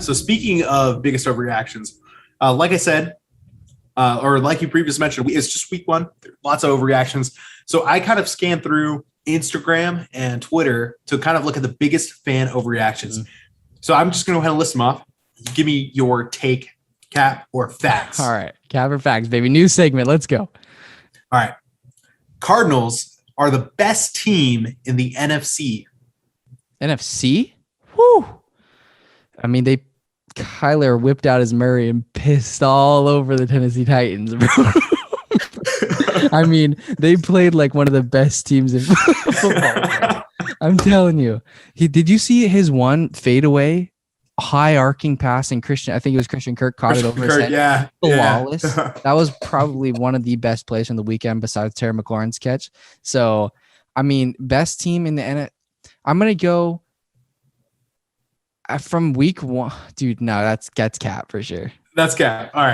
So speaking of biggest overreactions, like I said, or like you previously mentioned, it's just week one. Lots of overreactions. So I kind of scanned through Instagram and Twitter to kind of look at the biggest fan overreactions. Mm-hmm. So I'm just going to go ahead and list them off. Give me your take, cap, or facts. All right. Cap or facts, baby. New segment. Let's go. All right. Cardinals are the best team in the NFC. NFC? Whew. I mean, Kyler whipped out his Murray and pissed all over the Tennessee Titans, bro. I mean, they played like one of the best teams in football. I'm telling you. Did you see his one fadeaway, high arcing pass in Christian? I think it was Christian Kirk caught it over his head. Yeah. Flawless. That was probably one of the best plays from the weekend besides Terry McLaurin's catch. So, I mean, best team in the NFL. I'm going to go from week one. Dude, no, that's cap for sure. That's cap. All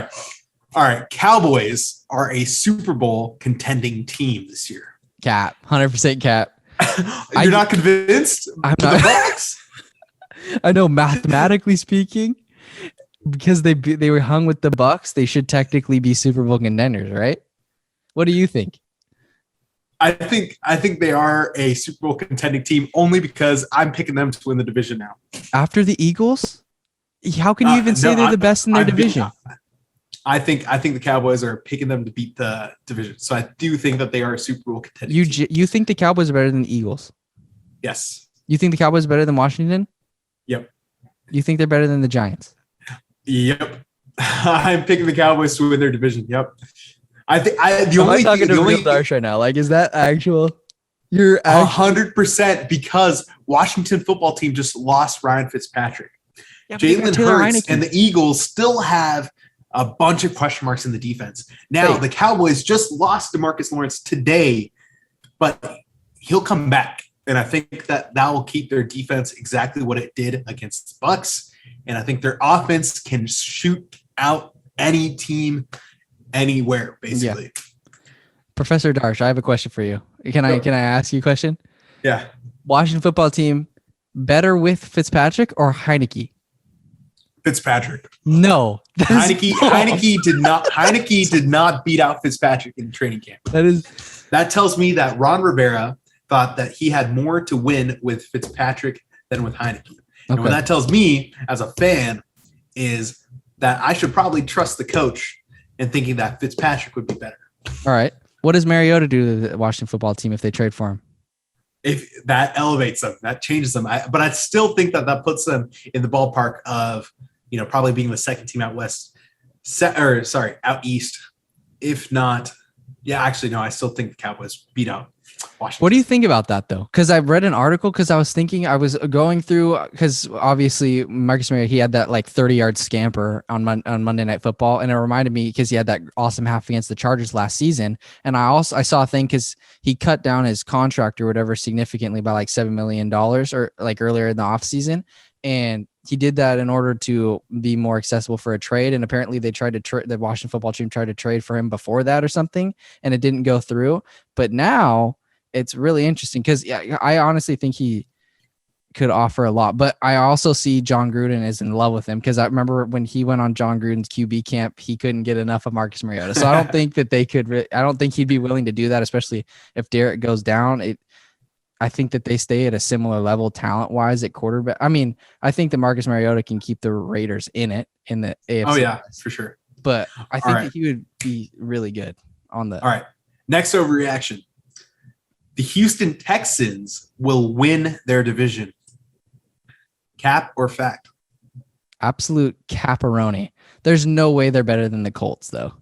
right. Cowboys are a Super Bowl contending team this year. Cap. 100% cap. You're not convinced? I'm not. I know, mathematically speaking, because they were hung with the Bucks, they should technically be Super Bowl contenders, right? What do you think? I think they are a Super Bowl contending team only because I'm picking them to win the division now. After the Eagles? How can you even say they're the best in their division? I think the Cowboys are picking them to beat the division. So I do think that they are a Super Bowl contending team. You think the Cowboys are better than the Eagles? Yes. You think the Cowboys are better than Washington? Yep. You think they're better than the Giants? Yep. I'm picking the Cowboys to win their division. Yep. Am I talking to real Darsh right now? Like, is that actual? You're 100% because Washington football team just lost Ryan Fitzpatrick. Yeah, Jalen Hurts and the Eagles still have a bunch of question marks in the defense. Now, the Cowboys just lost DeMarcus Lawrence today, but he'll come back. And I think that will keep their defense exactly what it did against the Bucks. And I think their offense can shoot out any team anywhere, basically. Yeah. Professor Darsh, I have a question for you. Can I ask you a question? Yeah. Washington football team better with Fitzpatrick or Heineke? Fitzpatrick. No. Heineke did not beat out Fitzpatrick in training camp. That tells me that Ron Rivera thought that he had more to win with Fitzpatrick than with Heineke. Okay. And what that tells me as a fan is that I should probably trust the coach in thinking that Fitzpatrick would be better. All right. What does Mariota do to the Washington football team if they trade for him? If that elevates them, that changes them. But I still think that puts them in the ballpark of, probably being the second team out west, out east. If not, I still think the Cowboys beat out Washington. What do you think about that, though? Because I read an article because I was going through, because obviously Marcus Mariota, he had that like 30-yard scamper on Monday Night Football, and it reminded me because he had that awesome half against the Chargers last season. And I saw a thing because he cut down his contract or whatever significantly by like $7 million or like earlier in the offseason. And he did that in order to be more accessible for a trade. And apparently they tried to the Washington football team tried to trade for him before that or something, and it didn't go through. But now it's really interesting because I honestly think he could offer a lot. But I also see John Gruden is in love with him because I remember when he went on John Gruden's QB camp, he couldn't get enough of Marcus Mariota. So I don't think that they could. I don't think he'd be willing to do that, especially if Derek goes down. I think that they stay at a similar level talent-wise at quarterback. I mean, I think that Marcus Mariota can keep the Raiders in the AFC. Oh, yeah, for sure. But I think that he would be really good on the. All right. Next overreaction. The Houston Texans will win their division. Cap or fact? Absolute caparoni. There's no way they're better than the Colts, though.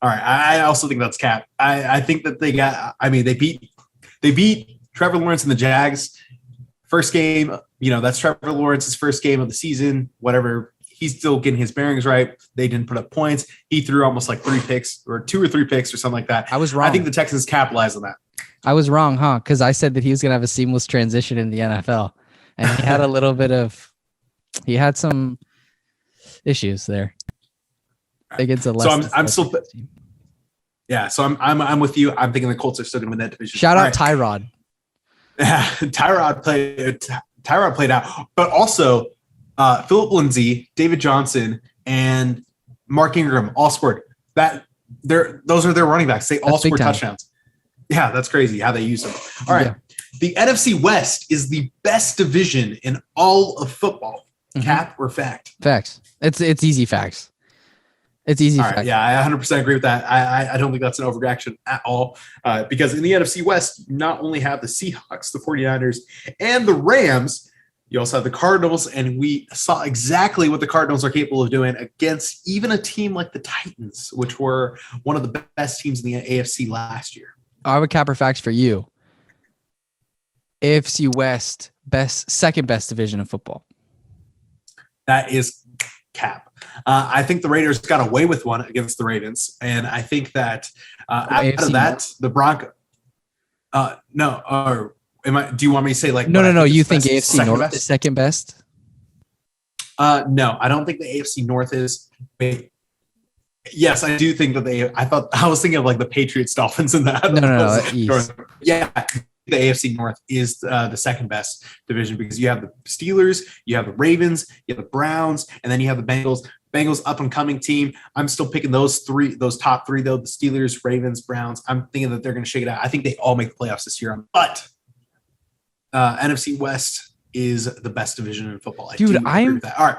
All right. I also think that's cap. I think that they beat Trevor Lawrence and the Jags. First game, that's Trevor Lawrence's first game of the season, whatever. He's still getting his bearings right. They didn't put up points. He threw almost like 3 picks or 2 or 3 picks or something like that. I was wrong. I think the Texans capitalized on that. I was wrong, huh? Because I said that he was going to have a seamless transition in the NFL. And he had he had some issues there. Against a less So I'm with you. I'm thinking the Colts are still going to win that division. Shout out Tyrod. Tyrod played out, but also Philip Lindsay, David Johnson, and Mark Ingram all scored. Those are their running backs. They all scored touchdowns. Yeah, that's crazy how they use them. All right. Yeah. The NFC West is the best division in all of football. Cap or fact? Facts. It's easy facts. It's easy. All right, yeah, I 100% agree with that. I don't think that's an overreaction at all because in the NFC West, you not only have the Seahawks, the 49ers, and the Rams, you also have the Cardinals, and we saw exactly what the Cardinals are capable of doing against even a team like the Titans, which were one of the best teams in the AFC last year. I have a cap or facts for you. AFC West, second best division of football. That is cap. I think the Raiders got away with one against the Ravens, and I think that out of that, the Broncos. No, or do you want me to say like? No. You think AFC North is second best? No, I don't think the AFC North is. Yes, I do think that I was thinking of like the Patriots, Dolphins, and that. No, East. Yeah. The AFC North is the second best division because you have the Steelers, you have the Ravens, you have the Browns, and then you have the Bengals. Bengals up and coming team. I'm still picking those top three though. The Steelers, Ravens, Browns. I'm thinking that they're going to shake it out. I think they all make the playoffs this year. But NFC West is the best division in football. Dude, I'm with that. All right.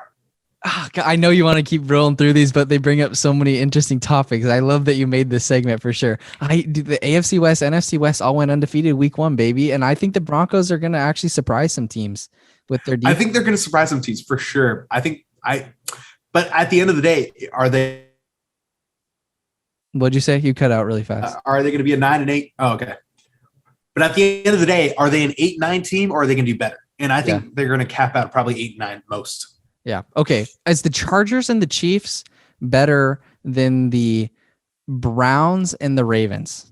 I know you want to keep rolling through these, but they bring up so many interesting topics. I love that you made this segment for sure. The AFC West, NFC West all went undefeated week 1, baby. And I think the Broncos are going to actually surprise some teams with their defense. I think they're going to surprise some teams for sure. But at the end of the day, are they? What'd you say? You cut out really fast. Are they going to be a 9-8? Oh, okay. But at the end of the day, are they an 8-9 team or are they going to do better? And I think they're going to cap out probably 8-9 most. Yeah. Okay. Is the Chargers and the Chiefs better than the Browns and the Ravens?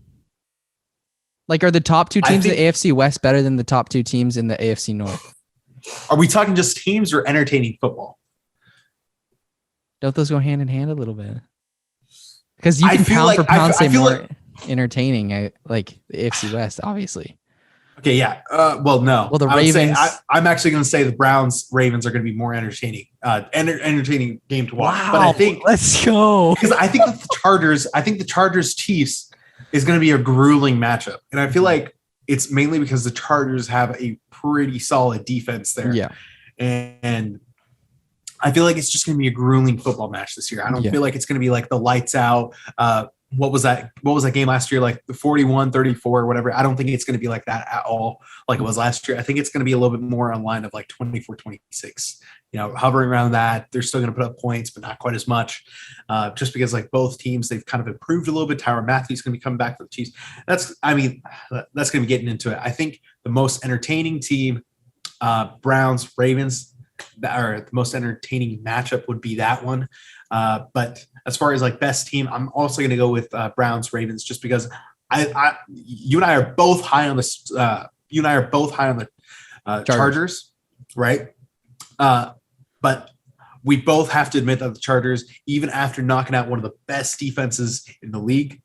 Like, are the top two teams in the AFC West better than the top two teams in the AFC North? Are we talking just teams or entertaining football? Don't those go hand in hand a little bit? Because you can pound for pound say more entertaining, like the AFC West, obviously. Okay, yeah. Well, no. Well, the Ravens. I'm actually going to say the Browns Ravens are going to be more entertaining, entertaining game to watch. Wow, but I think let's go because I think that the Chargers Chiefs is going to be a grueling matchup, and I feel like it's mainly because the Chargers have a pretty solid defense there. Yeah, and I feel like it's just going to be a grueling football match this year. I don't feel like it's going to be like the lights out. What was that game last year? Like the 41-34 or whatever. I don't think it's going to be like that at all. Like it was last year. I think it's going to be a little bit more on line of like 24-26, hovering around that. They're still going to put up points, but not quite as much. Just because like both teams, they've kind of improved a little bit. Tyrann Mathieu is going to be coming back for the Chiefs. That's going to be getting into it. I think the most entertaining team, Browns, Ravens, or the most entertaining matchup would be that one. But as far as like best team, I'm also going to go with Browns Ravens just because you and I are both high on the Chargers, right? But we both have to admit that the Chargers, even after knocking out one of the best defenses in the league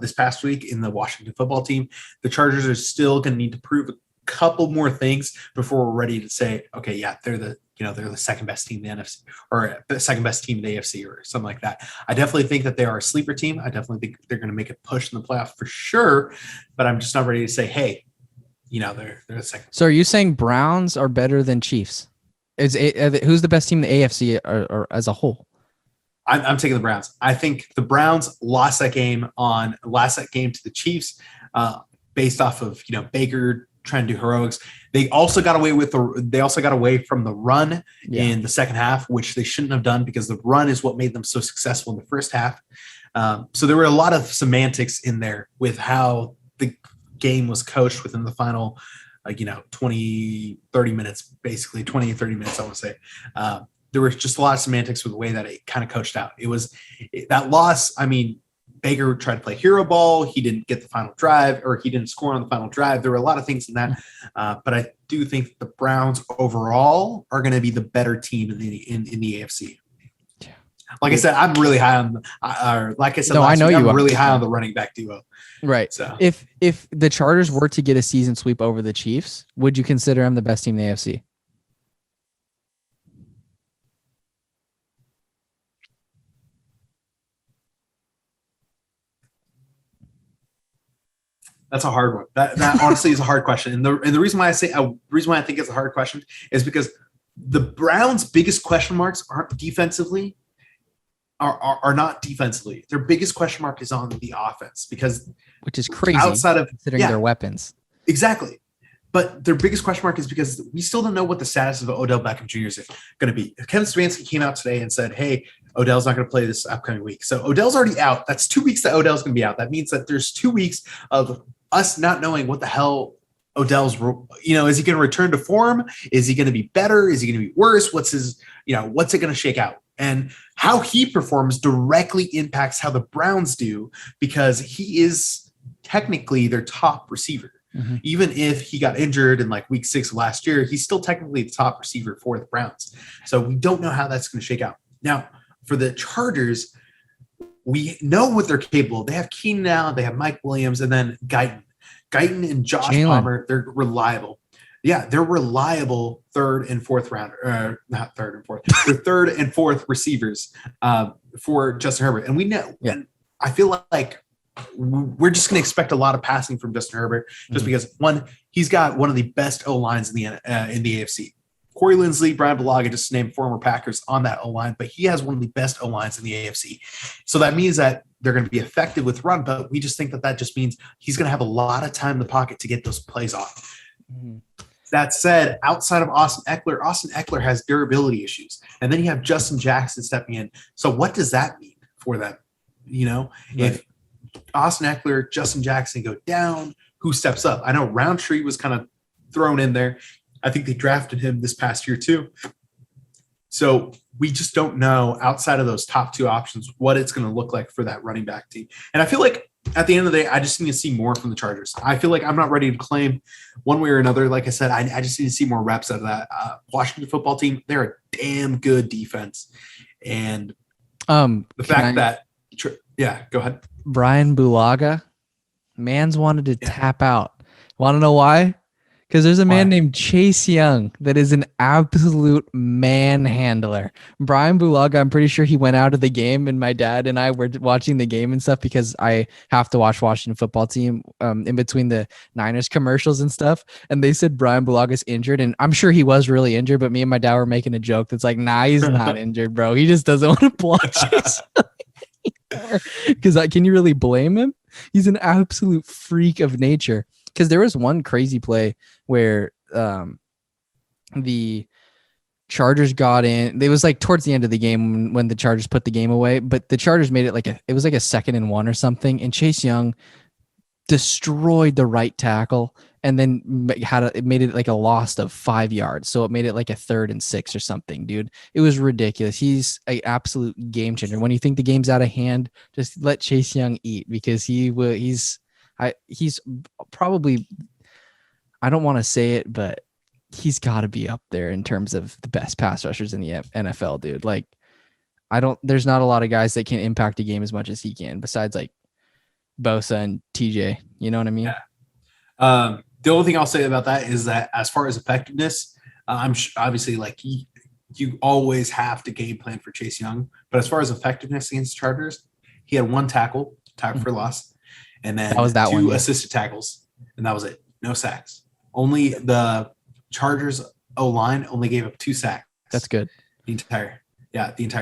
this past week in the Washington football team, the Chargers are still going to need to prove a couple more things before we're ready to say, okay, yeah, they're the second best team in the NFC or the second best team in the AFC or something like that. I definitely think that they are a sleeper team. I definitely think they're going to make a push in the playoff for sure, but I'm just not ready to say, hey, they're the second. So are you saying Browns are better than Chiefs? Who's the best team in the AFC or as a whole? I'm taking the Browns. I think the Browns lost that game to the Chiefs based off of, Baker trying to do heroics. They also got away from the run in the second half, which they shouldn't have done because the run is what made them so successful in the first half. So there were a lot of semantics in there with how the game was coached within the final, 20, 30 minutes, basically 20 and 30 minutes, I want to say. There was just a lot of semantics with the way that it kind of coached out. That loss. I mean, Baker tried to play hero ball. He didn't get the final drive, or he didn't score on the final drive. There were a lot of things in that, but I do think the Browns overall are going to be the better team in the AFC. Yeah. Like I said, I'm really high on. I'm really high on the running back duo. Right. So if the Chargers were to get a season sweep over the Chiefs, would you consider them the best team in the AFC? That's a hard one. That honestly is a hard question. And the reason why I think it's a hard question is because the Browns' biggest question marks aren't defensively. Are not defensively. Their biggest question mark is on the offense which is crazy outside of considering their weapons. Exactly. But their biggest question mark is because we still don't know what the status of Odell Beckham Jr. is going to be. Kevin Stefanski came out today and said, hey, Odell's not going to play this upcoming week. So Odell's already out. That's 2 weeks that Odell's going to be out. That means that there's 2 weeks of us not knowing what the hell Odell's, is he going to return to form? Is he going to be better? Is he going to be worse? What's it going to shake out? And how he performs directly impacts how the Browns do, because he is technically their top receiver. Mm-hmm. Even if he got injured in like week 6 of last year, he's still technically the top receiver for the Browns. So we don't know how that's going to shake out. Now, for the Chargers, we know what they're capable of. They have Keenan Allen, they have Mike Williams, and then Guyton and Josh Palmer. They're reliable. Yeah, they're reliable third and fourth receivers for Justin Herbert. And we know, and I feel like we're just going to expect a lot of passing from Justin Herbert just because, one, he's got one of the best O-lines in the AFC. Corey Linsley, Brian Bulaga, just named former Packers on that O-line, but he has one of the best O-lines in the AFC. So that means that they're going to be effective with run, but we just think that just means he's going to have a lot of time in the pocket to get those plays off. Mm-hmm. That said, outside of Austin Eckler has durability issues. And then you have Justin Jackson stepping in. So what does that mean for them? Right. If Austin Eckler, Justin Jackson go down, who steps up? I know Roundtree was kind of thrown in there. I think they drafted him this past year too. So we just don't know, outside of those top 2 options, what it's going to look like for that running back team. And I feel like at the end of the day, I just need to see more from the Chargers. I feel like I'm not ready to claim one way or another. Like I said, I just need to see more reps out of that Washington football team. They're a damn good defense. And the fact that go ahead. Brian Bulaga, man's wanted to tap out. Want to know why? Because there's a man named Chase Young that is an absolute manhandler. Brian Bulaga, I'm pretty sure he went out of the game, and my dad and I were watching the game and stuff because I have to watch Washington football team in between the Niners commercials and stuff. And they said Brian Bulaga's injured, and I'm sure he was really injured, but me and my dad were making a joke that's like, nah, he's not injured, bro. He just doesn't want to block Chase. Because can you really blame him? He's an absolute freak of nature. Because there was one crazy play where the Chargers got in. It was like towards the end of the game when the Chargers put the game away, but the Chargers made it it was like a 2nd and 1 or something, and Chase Young destroyed the right tackle and then it made it like a loss of 5 yards. So it made it like a 3rd and 6 or something, dude. It was ridiculous. He's an absolute game changer. When you think the game's out of hand, just let Chase Young eat, because he's probably, I don't want to say it, but he's got to be up there in terms of the best pass rushers in the NFL, dude. Like, there's not a lot of guys that can impact a game as much as he can, besides like Bosa and TJ. You know what I mean? Yeah. The only thing I'll say about that is that as far as effectiveness, I'm obviously like you always have to game plan for Chase Young, but as far as effectiveness against the Chargers, he had 1 tackle for loss. And then that was 2 assisted tackles, and that was it. No sacks. Only the Chargers O-line only gave up 2 sacks. That's good. The entire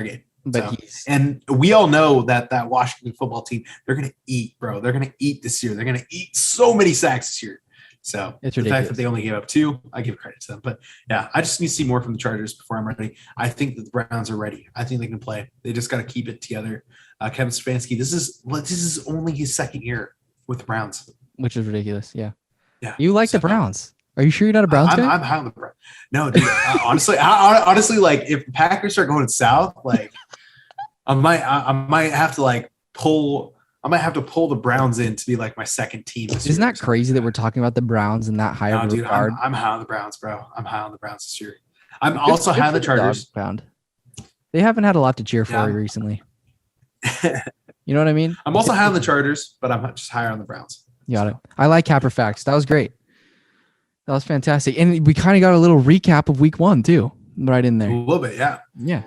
game. But and we all know that Washington football team, they're going to eat, bro. They're going to eat this year. They're going to eat so many sacks this year. So it's the ridiculous. fact that they only gave up 2, I give credit to them. But yeah, I just need to see more from the Chargers before I'm ready. I think that the Browns are ready. I think they can play. They just got to keep it together. Kevin Stefanski, this is only his 2nd year with the Browns, which is ridiculous. Yeah. You like the Browns? Are you sure you're not a Browns guy? I'm high on the Browns. No, dude. honestly, like if the Packers start going south, like I might have to pull the Browns in to be like my 2nd team. Isn't that crazy that we're talking about the Browns in that high of a regard? I'm high on the Browns, bro. I'm high on the Browns this year. I'm also high on the Chargers. They haven't had a lot to cheer for recently. You know what I mean? I'm also high on the Chargers, but I'm just higher on the Browns. Got it. I like Capper Facts. That was great. That was fantastic. And we kind of got a little recap of week 1 too, right in there. A little bit, yeah. Yeah.